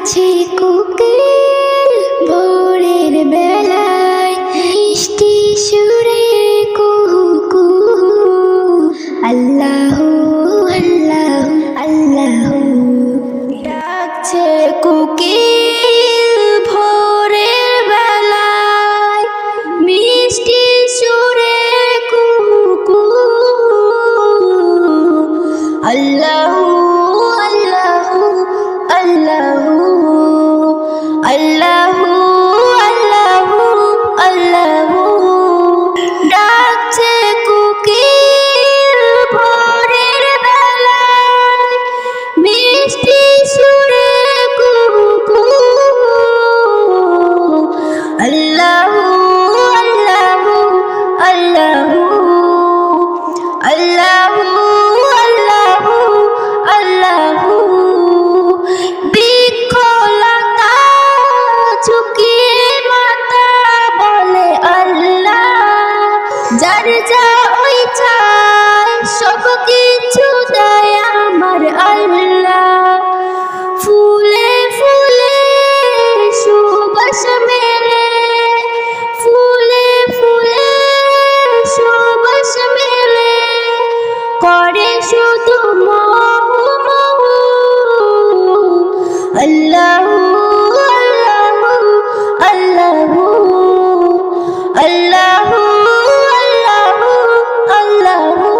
ডাকছে কোকিল ভোরের বেলায়, মিষ্টি সুরে কুহু কুহু। আল্লাহু আল্লাহু আল্লাহু, ডাকছে কোকিল ভোরের বেলায়, মিষ্টি সুরে কুহু কুহু। আল্লাহু আল্লাহু আল্লাহু আল্লাহু আল্লাহু আল্লাহু, ডাকছে কোকিল ভোরের বেলায়, মিষ্টি সুরে কুহু কুহু। আল্লাহু আল্লাহু আল্লাহু আল্লাহু আল্লাহু আল্লাহু, বৃক্ষলতা ঝুঁকিয়ে মাথা বলে আল্লাহ, যার যা ইচ্ছায় সব কিছু দেয় আমার আল্লাহ। ফুলে ফুলে সুবাস মেলে, ফুলে ফুলে সুবাস মেলে, করে শুধু মহু মহু। আল্লাহু আল্লাহু আল্লাহু আল্লাহু আল্লাহু আল্লাহু,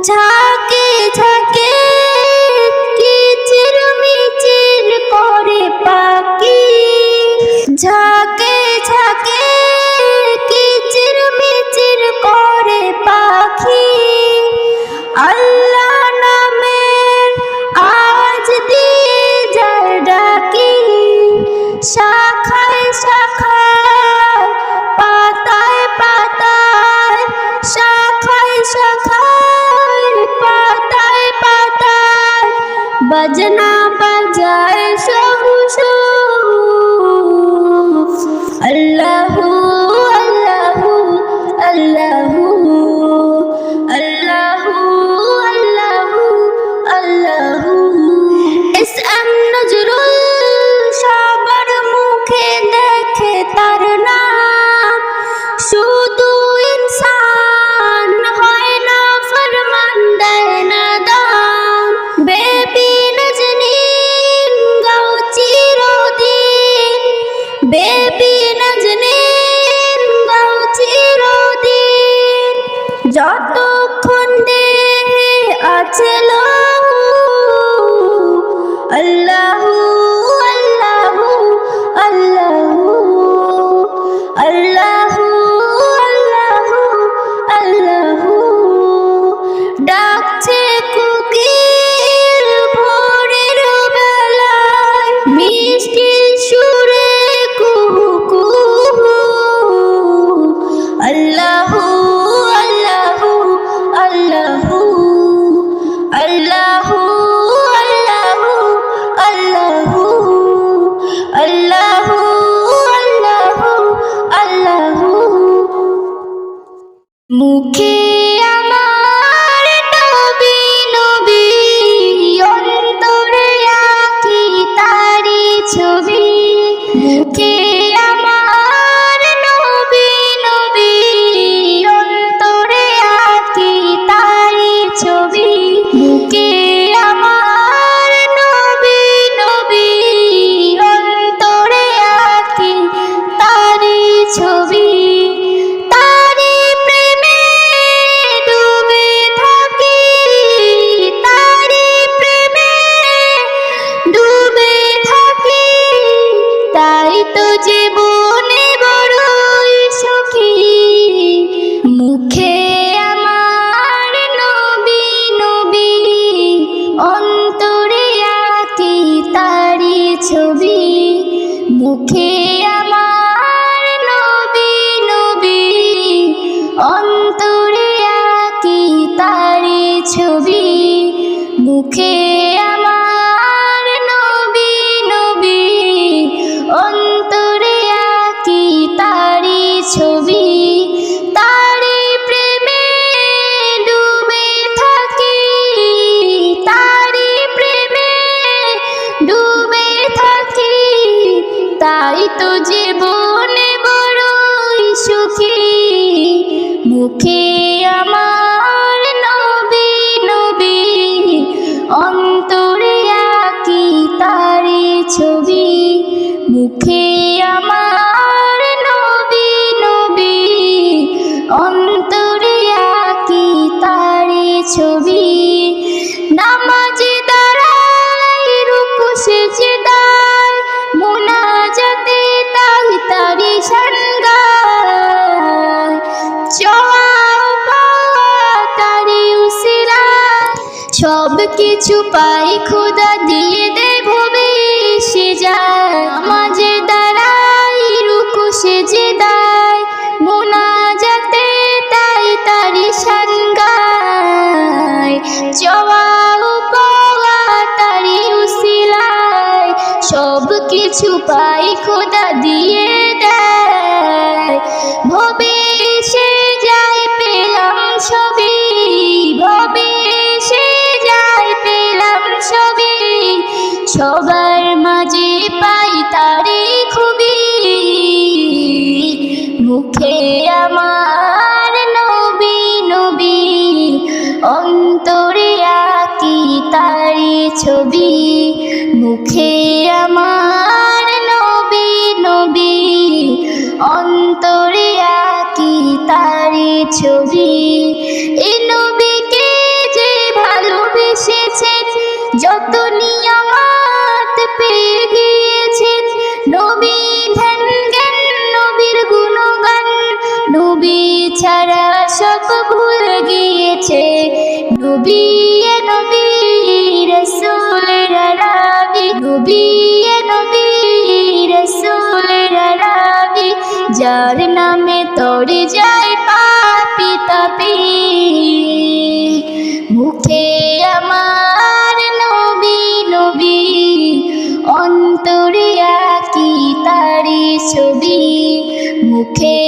ঝাঁকে ঝাঁকে কিচির মিচির করে পাখি, ঝাঁকে ঝাঁকে কিচির মিচির করে পাখি। আল্লাহ নামের আওয়াজ দিয়ে যায় ডাকি, শাখায় শাখায় পাতায় পাতায়, শাখায় শাখায় পাতায় পাতায়, বাজনা বাজায় সবু সবু। আল্লাহু আল্লাহু আল্লাহু আল্লাহু আল্লাহু আল্লাহু। এস এম নজরুল সবার মুখে দেখে তার নাম, শুধু ইনসান হয় না ফরমান দেয় না দাম। বেবি নাজনীন গাও চিরদিন, বেবি নাজনীন গাও চিরদিন, যতক্ষণ দেহে আছে লহু। আল্লাহু আল্লাহু আল্লাহু আল্লাহু আল্লাহু আল্লাহু, ডাকছে কোকিল ভোরের বেলায়, মিষ্টি সুরে কুহু কুহু। আল্লাহু আল্লাহু আল্লাহু আল্লাহু আল্লাহু আল্লাহু আল্লাহু আল্লাহু আল্লাহু। মুখে আমার নবী নবী, অন্তরে আঁকি তারি ছবি। মুখে আমার নবী নবী, অন্তরে আঁকি তারি ছবি। মুখে আমার নবী নবী, অন্তরে আঁকি তারি ছবি। তারি প্রেমে ডুবে থাকি, তারি প্রেমে ডুবে থাকি, তাই তো জীবনে বড়ই সুখী। মুখে আমার নবী নবী, অন্তরে আঁকি তারি ছবি। মুখে আমার নবী নবী, অন্তরে আঁকি তারি ছবি। মুখে আমার নবী নবী, অন্তরে আঁকি তারি ছবি। তারি প্রেমে ডুবে থাকি, তারি প্রেমে ডুবে থাকি। তাই তো জীবনে বড়ই সুখী, মুখে আমার নবী নবী, অন্তরে আঁকি তারি ছবি। মুখে আমার নবী নবী, অন্তরে আঁকি তারি ছবি। নামাজে দাঁড়াই রুকু সিজদায়, মুনাজাতে তাই তারি শান গায়। চাওয়া পাওয়া তারি উসিলায়, সব কিছু পাই খোদা দিয়ে দে ভবিষ্যে যায়। নামাজে দাঁড়াই রুকু সিজদায়, মুনাজাতে তাই তারি শান গায়। চাওয়া পাওয়া তারি উসিলায়, সব কিছু পাই খোদা দিয়ে দেয়। ভবিষ্যে যায় পেলাম সবই, ভবিষ্যে যায় পেলাম সবই, সবার মাঝে পাই তারি খুবই। মুখে আমার নবী নবী, অন্তরে আঁকি তারি ছবি। মুখে আমার নবী নবী, অন্তরে আঁকি তারি ছবি। এই নবীকে যে ভালোবেসেছেন, যত নিয়ামত পেয়ে গিয়েছেন, নবী ধ্যান জ্ঞান নবীর গুণগান, নবী ছাড়া সব ভুল গিয়েছে। নবী নবী রাসূলের আরাবি, নবী নবী রাসূলের আরাবি, যার নামে তরে যায় পাপি তাপি। মুখে আমার নবী নবী, অন্তরে আঁকি তারি ছবি। মুখে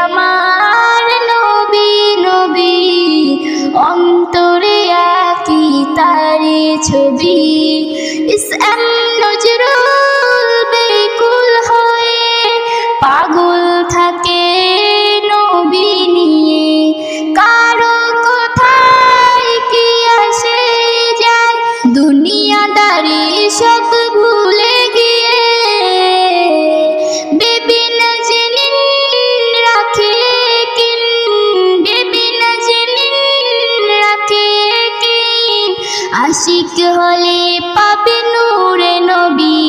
আমার নবী নবী, অন্তরে আঁকি তারি ছবি। ইসলাম নজরুল বেকুল হয়ে পাগল থাকে নবী নিয়ে, কারো কোথায় কি আসে যায়, দুনিয়াদারি সব ভুলে গিয়ে। বেবি নাজনীন রাখে কিন, বেবি নাজনীন রাখে কিন, আশিক হলে পাবে নূরে নবী।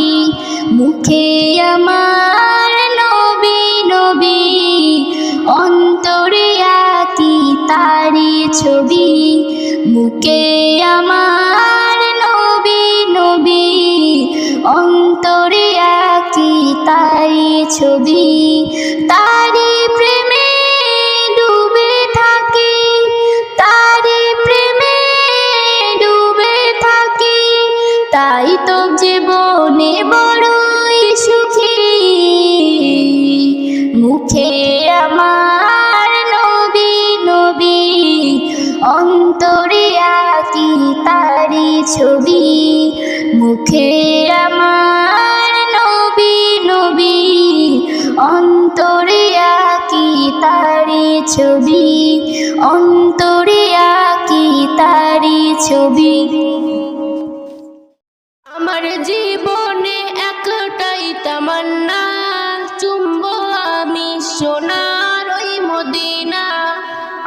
মুখে আমার নবী নবী, অন্তরে আঁকি তারি ছবি। মুখে আমার নবী নবী, অন্তরে আঁকি তারি ছবি। তারি প্রেমে ডুবে থাকি, তারি প্রেমে ডুবে থাকি, তাই তো জীবনে বড়ই সুখী। মুখে আমার নবী নবী, অন্তরে আঁকি তারি ছবি। মুখে আমার নবী নবী, অন্তরে আঁকি তারি ছবি। অন্তরে আঁকি তারি ছবি। আমার জীবনে একটাই তামান্না, চুম্বো আমি সোনার ওই মদিনা।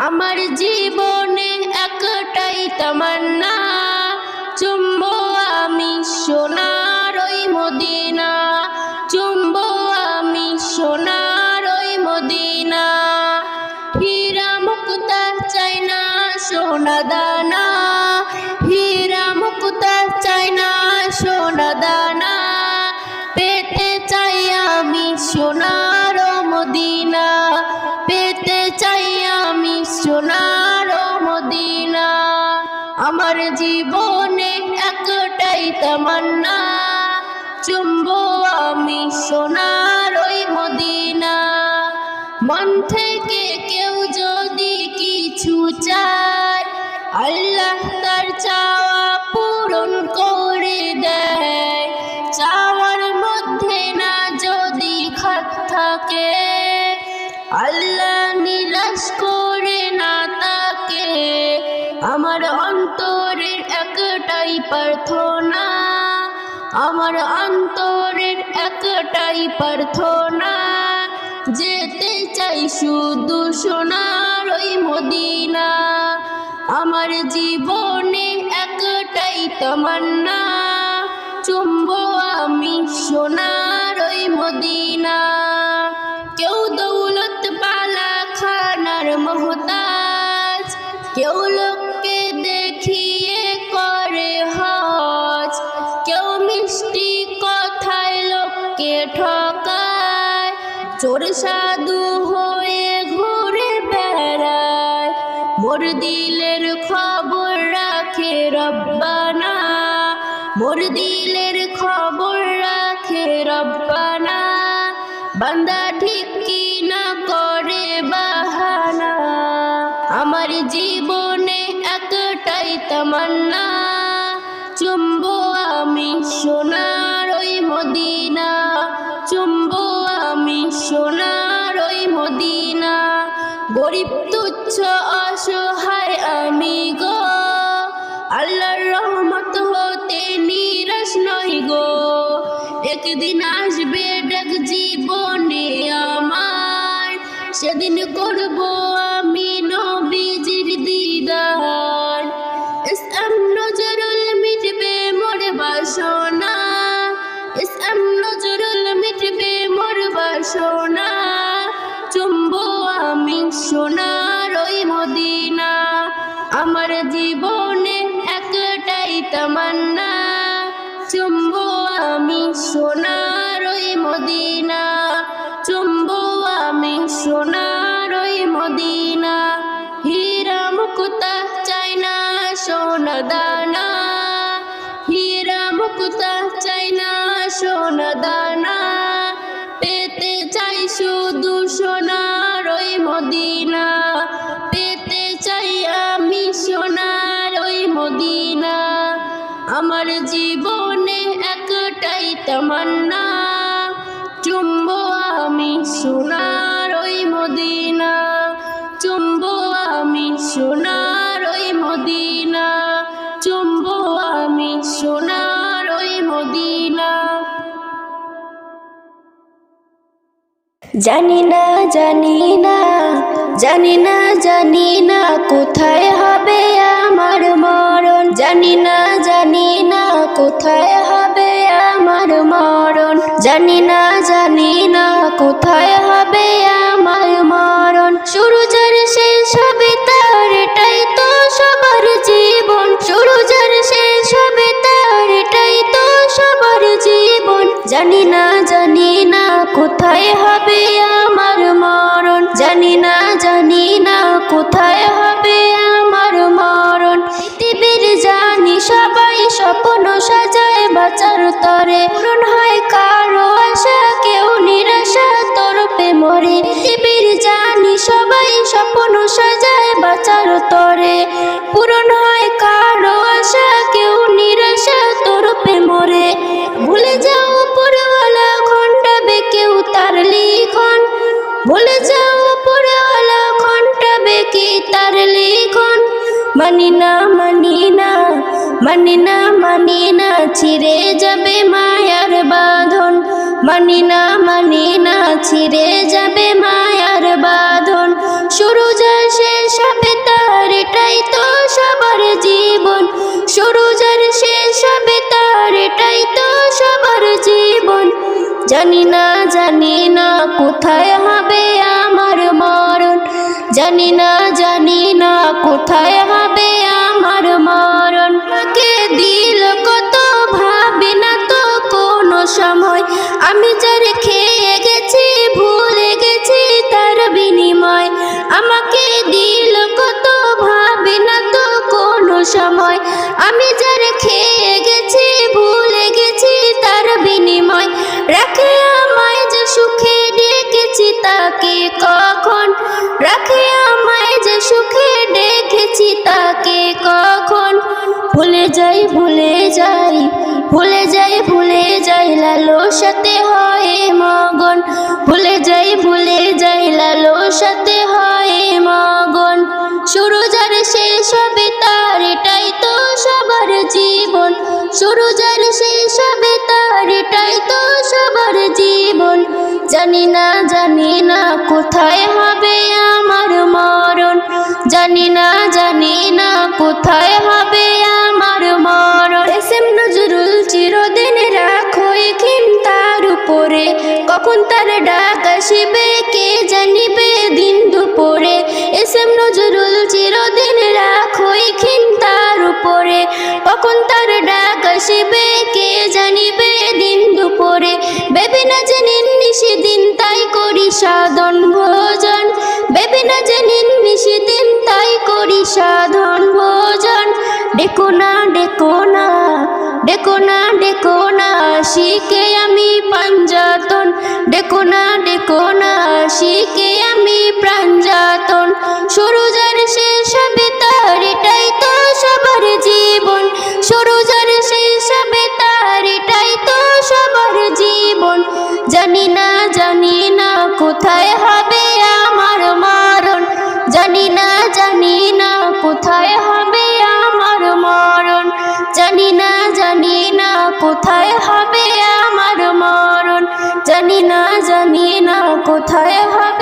আমার জীবনে একটাই তামান্না, চুম্বো আমি সোনার ওই মদিনা, চুম্বো আমি সোনার ওই মদিনা। হীরা মুক্তা চাই না সোনা দানা, হীরা মুক্তা চাই না সোনা দানা, পেতে চাই আমি সোনার মদিনা, পেতে চাই আমি সোনার মদিনা। আমার জীবনে একটাই তামান্না, চুম্বো আমি সোনার ওই মদিনা। মন থেকে কেউ যদি কিছু চায়, আল্লাহ তার চাওয়া পূরণ করে দেয়। চাওয়ার মধ্যে না যদি থাকে, আল্লাহ নিরাশ করে না তাকে। আমার অন্তরের একটাই প্রার্থনা, আমার অন্তরের একটাই প্রার্থনা, যেতে চাই শুধু সোনার ওই মদিনা। আমার জীবনে একটাই তামান্না, চুম্বো আমি সোনার ওই মদিনা। কেউ দৌলত পালা খানার মোহতাজ, কেউ লোককে দেখিয়ে করে হজ, কেউ মিষ্টি কথায় লোককে ঠকায়, চোর সাধু হয়ে ঘুরে বেড়ায়। মোর দিলের খবর রাখে রব্বানা, মোর দিলের খবর রাখে রব্বানা। বান্দা ঠিক কি না করে বাহানা, আমার জীবনে একটাই তামান্না, চুম্বো আমি সোনার ওই মদিনা, চুম্বো আমি সোনার ওই মদিনা। গরিব তুচ্ছ অসহায় আমি গো, আল্লাহর রহমত হতে নিরাশ নই গো। একদিন আসবে ডাক জীবনে আমার, সেদিন করব আমি নবীজির দিদার। ইসলাম নজরুল মিটবে মোর বাসনা, ইসলাম নজরুল মিটবে মোর বাসনা, চুম্বো আমি সোনার ওই মদিনা। আমার জীবনে একটাই তামান্না, চুম্বো আমি সোনার ওই মদিনা, চুম্বো আমি সোনার ওই মদিনা। হীরা মুক্তা চাই না সোনা দানা, হীরা মুক্তা চাই না সোনা দানা, পেতে চাই শুধু সোনার ওই মদিনা, পেতে চাই আমি সোনার ওই মদিনা। আমার জীবনে একটাই তামান্না, চুম্বো আমি সোনার ওই মদিনা, চুম্বো আমি সোনার ওই মদিনা, চুম্বো আমি সোনার ওই মদিনা। জানি না জানি না জানি না জানি না কোথায় হবে আমার মরণ, জানি না জানি না কোথায় হবে আমার মরণ, জানি না জানি না কোথায় হবে আমার মরণ। শুরু যার শেষ হবে তার, এটাই তো সবার জীবন, শুরু যার শেষ হবে তার, এটাই তো সবার জীবন। জানি না জানি না কোথায় হবে আমার মরণ, জানি না জানি না কোথায় হবে আমার মরণ। পৃথিবীর জানি সবাই স্বপ্ন সাজায় বাঁচার তরে, পূরণ হয় কারো আশা কেউ নিরাশা তরপে মরে। পৃথিবীর জানি সবাই স্বপ্ন সাজায় বাঁচার তরে, পূরণ হয় কারো আশা কেউ নিরাশা তরপে মরে। ভুলে যাও উপরওয়ালা খণ্ডাবে কেউ তার লিখন, ভুলে যাও উপরওয়ালা খণ্ডাবে কি তার লিখন। মানি না মানি না মানি না মানি না ছিঁড়ে যাবে মায়ার বাঁধন, মানি না মানি না ছিঁড়ে যাবে মায়ার বাঁধন। শুরু যার শেষ হবে তার, এটাই তো সবার জীবন, শুরু যার শেষ হবে তার, এটাই তো সবার জীবন। জানি না জানি না কোথায় হবে আমার মরণ, জানি না জানি না কোথায় হবে আমার মরণ। আমাকে দিল কত ভাবে না তো কোনো সময়, আমি যার খেয়ে গেছি ভুলে গেছি তার বিনিময়। আমাকে দিল কত ভাবে না তো কোনো সময়, আমি যার খেয়ে গেছি ভুলে গেছি তার বিনিময়। রাখে আমায় যে সুখে ডেকেছি তাকে কখন, রাখে আমায় যে সুখে ডেকেছি তাকে কখন। ভুলে যাই ভুলে যাই ভুলে যাই ভুলে যাই লালসাতে হয় মগন, ভুলে যাই যাই ভুলে যাই লালসাতে হয় মগন। শুরু যার শেষ হবে তার এটাই তো সবার জীবন, শুরু যার শেষ হবে তার এটাই তো সবার জীবন। জানি না কোথায় হবে আমার মরণ, জানি না কোথায় হবে আমার মরণ। এস এম নজরুল চিরদিন রাখো এখিন তার উপরে, কখন তার ডাক আসিবে কে জানিবে দিন দুপুরে। এস এম নজরুল চিরদিন রাখো এখিন তার উপরে, কখন তার ডাক আসিবে কে জানিবে দিন দুপুরে। ভেবে না জানিন নিশিদিন তাই করি সাধন ভোজন, ভেবে না জানিন নিশিদিন তাই করি সাধন ভোজন। ডেকো না ডেকো না ডেকো না ডেকো না শিখে আমি পাঞ্জাতন, ডেকো না শিখে আমি প্রাঞ্জাতন। শুরু যার শেষ হবে তার এটাই তো সবার জীবন, শুরু যার শেষ হবে তার এটাই তো সবার জীবন। জানি না কোথায় হবে আমার মরণ, জানি না কোথায় হবে আমার মরণ, জানি না কোথায় হবে আমার মরণ, জানি না কোথায় হবে।